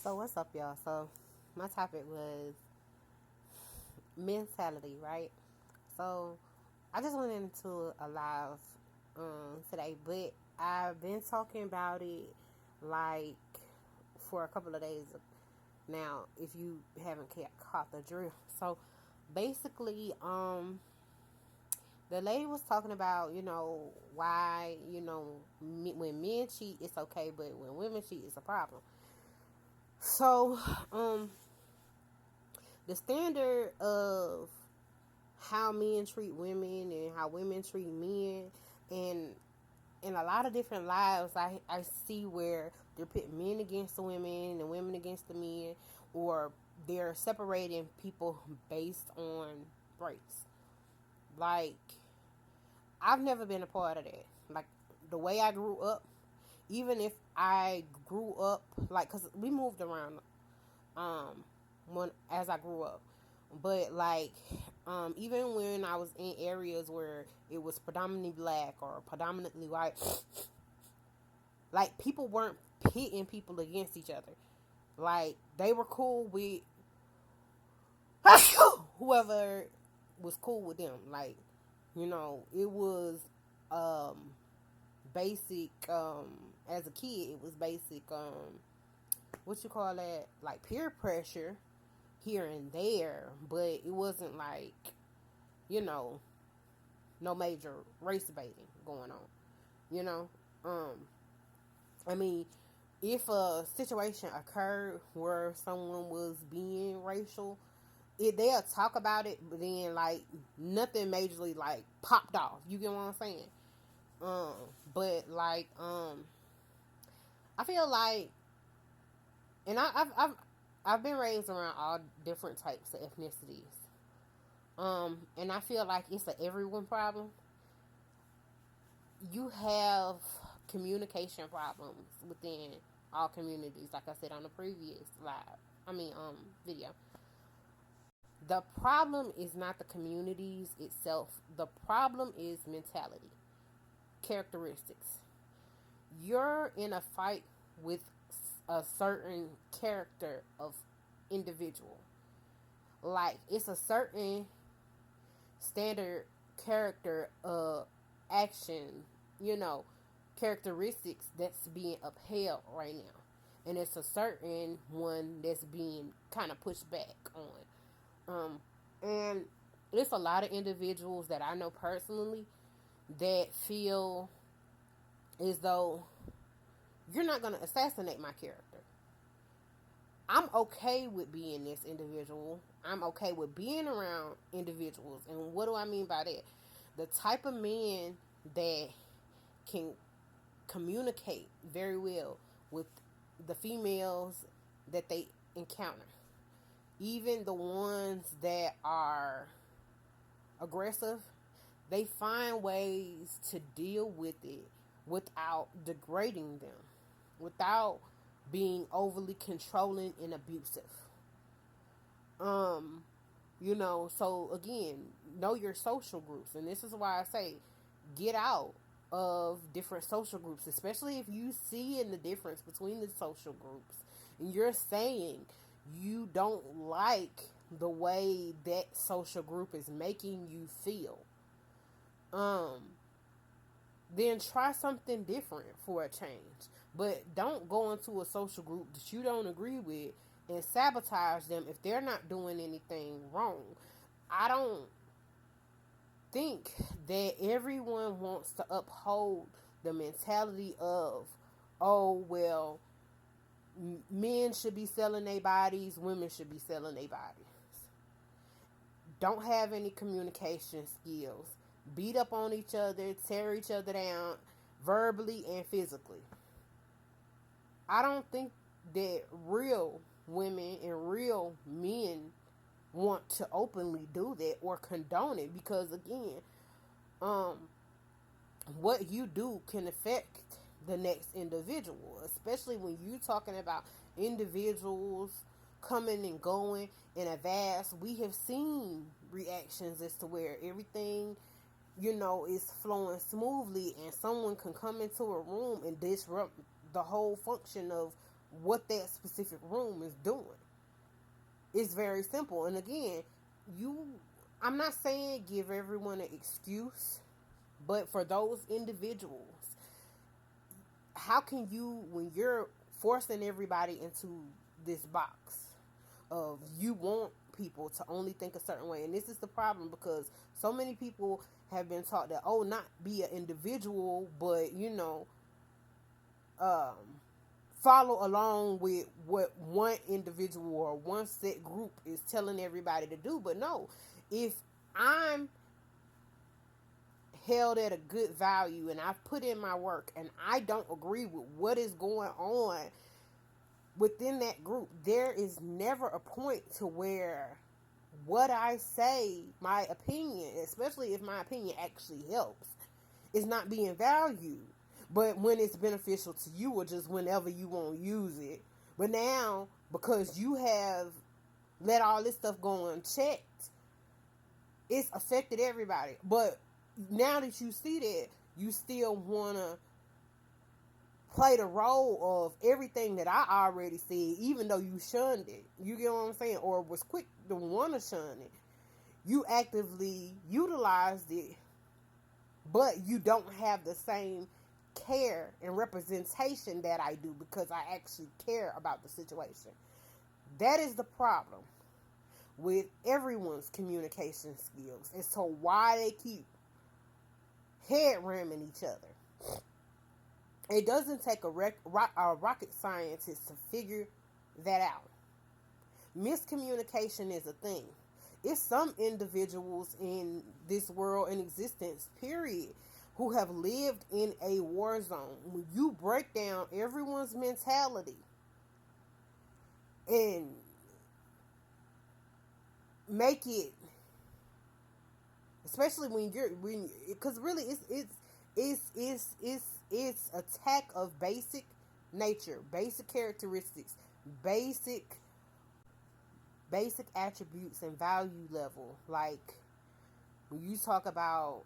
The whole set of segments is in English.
So what's up, y'all? So my topic was mentality, right? So I just went into a live today, but I've been talking about it like for a couple of days now. If you haven't caught the drill, so basically, the lady was talking about why when men cheat it's okay, but when women cheat it's a problem. So the standard of how men treat women and how women treat men, and in a lot of different lives I see where they're pitting men against the women and women against the men, or they're separating people based on race. Like, I've never been a part of that. Like, the way I grew up, even if I grew up, like, because we moved around um when as I grew up. But like, even when I was in areas where it was predominantly black or predominantly white, like, people weren't pitting people against each other. Like, they were cool with whoever was cool with them. Like, it was um basic. As a kid, it was basic. What you call that? Like, peer pressure here and there, but it wasn't like, you know, no major race baiting going on. You know, um, I mean, if a situation occurred where someone was being racial, they'll talk about it, but then like nothing majorly like popped off. You get what I'm saying? Um, but like, I feel like, and I've been raised around all different types of ethnicities. And I feel like it's a everyone problem. You have communication problems within all communities, like I said on the previous live. Video. The problem is not the communities itself. The problem is mentality, characteristics. You're in a fight with a certain character of individual. Like, it's a certain standard character action, you know, characteristics that's being upheld right now. And it's a certain one that's being kind of pushed back on. And it's a lot of individuals that I know personally that feel as though you're not going to assassinate my character. I'm okay with being this individual. I'm okay with being around individuals. And what do I mean by that? The type of men that can communicate very well with the females that they encounter. Even the ones that are aggressive, they find ways to deal with it without degrading them, without being overly controlling and abusive. Um, so again, know your social groups. And this is why I say get out of different social groups, especially if you see in the difference between the social groups and you're saying you don't like the way that social group is making you feel. Um, then try something different for a change. But don't go into a social group that you don't agree with and sabotage them if they're not doing anything wrong. I don't think that everyone wants to uphold the mentality of, oh, well, men should be selling their bodies, women should be selling their bodies. Don't have any communication skills. Beat up on each other, tear each other down, verbally and physically. I don't think that real women and real men want to openly do that or condone it, because again, um, what you do can affect the next individual, especially when you're talking about individuals coming and going in a vast. We have seen reactions as to where everything, is flowing smoothly, and someone can come into a room and disrupt the whole function of what that specific room is doing. It's very simple. And again, I'm not saying give everyone an excuse, but for those individuals, how can you, when you're forcing everybody into this box of you want people to only think a certain way, and this is the problem, because so many people have been taught that, oh, not be an individual, but um, follow along with what one individual or one set group is telling everybody to do. But no, if I'm held at a good value and I've put in my work and I don't agree with what is going on within that group, there is never a point to where what I say, my opinion, especially if my opinion actually helps, is not being valued. But when it's beneficial to you, or just whenever you want to use it. But now, because you have let all this stuff go unchecked, it's affected everybody. But now that you see that, you still want to play the role of everything that I already said, even though you shunned it. You get what I'm saying? Or was quick to want to shun it. You actively utilized it, but you don't have the same care and representation that I do, because I actually care about the situation. That is the problem with everyone's communication skills as to why they keep head ramming each other. It doesn't take a rocket scientist to figure that out. Miscommunication is a thing. It's some individuals in this world in existence, period, who have lived in a war zone. When you break down everyone's mentality and make it, especially because really it's attack of basic nature, basic characteristics, basic attributes and value level. Like when you talk about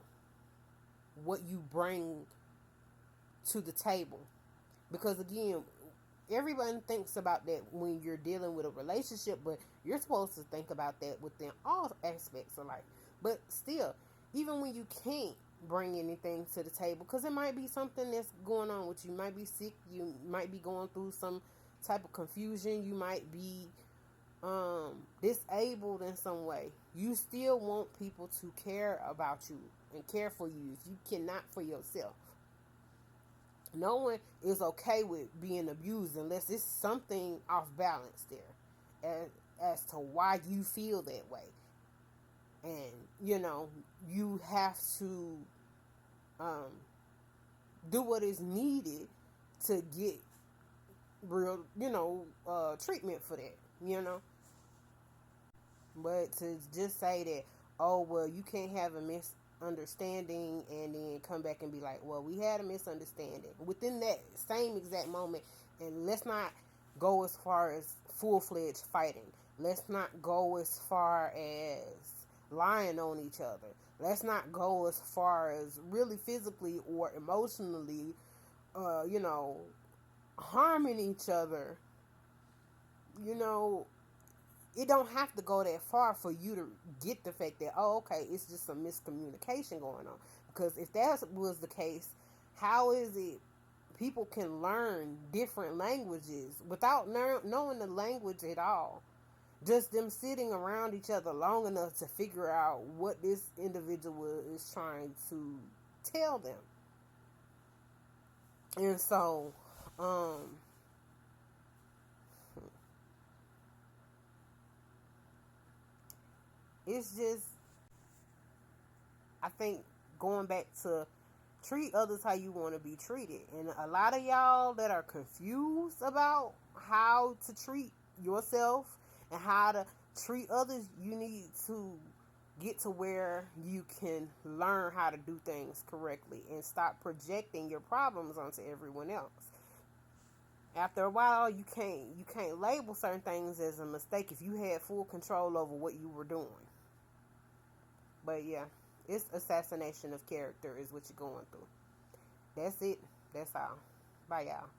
what you bring to the table, because again, everyone thinks about that when you're dealing with a relationship, but you're supposed to think about that within all aspects of life. But still, even when you can't bring anything to the table, because it might be something that's going on with you. You might be sick, you might be going through some type of confusion, you might be disabled in some way. You still want people to care about you and care for you if you cannot for yourself. No one is okay with being abused unless it's something off balance there as to why you feel that way. And you have to do what is needed to get real treatment for that. But to just say that, oh, well, you can't have a misunderstanding and then come back and be like, well, we had a misunderstanding within that same exact moment. And let's not go as far as full-fledged fighting. Let's not go as far as lying on each other. Let's not go as far as really physically or emotionally, harming each other. It don't have to go that far for you to get the fact that, oh, okay, it's just some miscommunication going on. Because if that was the case, how is it people can learn different languages without knowing the language at all? Just them sitting around each other long enough to figure out what this individual is trying to tell them. And so, it's just, I think, going back to treat others how you want to be treated. And a lot of y'all that are confused about how to treat yourself and how to treat others, you need to get to where you can learn how to do things correctly and stop projecting your problems onto everyone else. After a while, you can't label certain things as a mistake if you had full control over what you were doing. But yeah, it's assassination of character is what you're going through. That's it. That's all. Bye, y'all.